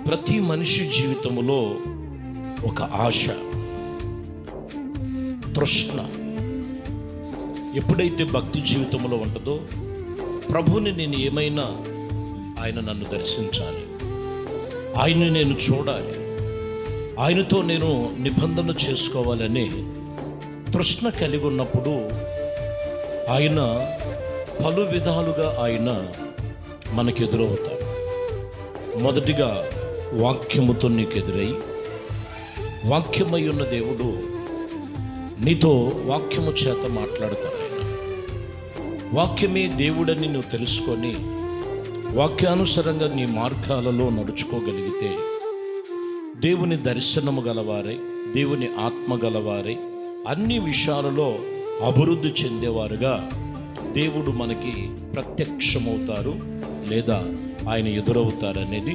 ప్రతి మనిషి జీవితంలో ఒక ఆశ, తృష్ణ ఎప్పుడైతే భక్తి జీవితంలో ఉంటుందో, ప్రభువుని నేను ఏమైనా ఆయన నన్ను దర్శించాలి, ఆయన్ని నేను చూడాలి, ఆయనతో నేను నిబంధన చేసుకోవాలని తృష్ణ కలిగి ఉన్నప్పుడు ఆయన పలు విధాలుగా ఆయన మనకు ఎదురవుతాడు. మొదటిగా వాక్యముతో నీకు ఎదురై, వాక్యమై ఉన్న దేవుడు నీతో వాక్యము చేత మాట్లాడతాడు. ఆయన వాక్యమే దేవుడని నువ్వు తెలుసుకొని వాక్యానుసారంగా నీ మార్గాలలో నడుచుకోగలిగితే, దేవుని దర్శనము గలవారై, దేవుని ఆత్మ గలవారై, అన్ని విషయాలలో అభివృద్ధి చెందేవారుగా దేవుడు మనకి ప్రత్యక్షమవుతారు లేదా ఆయన ఎదురవుతారనేది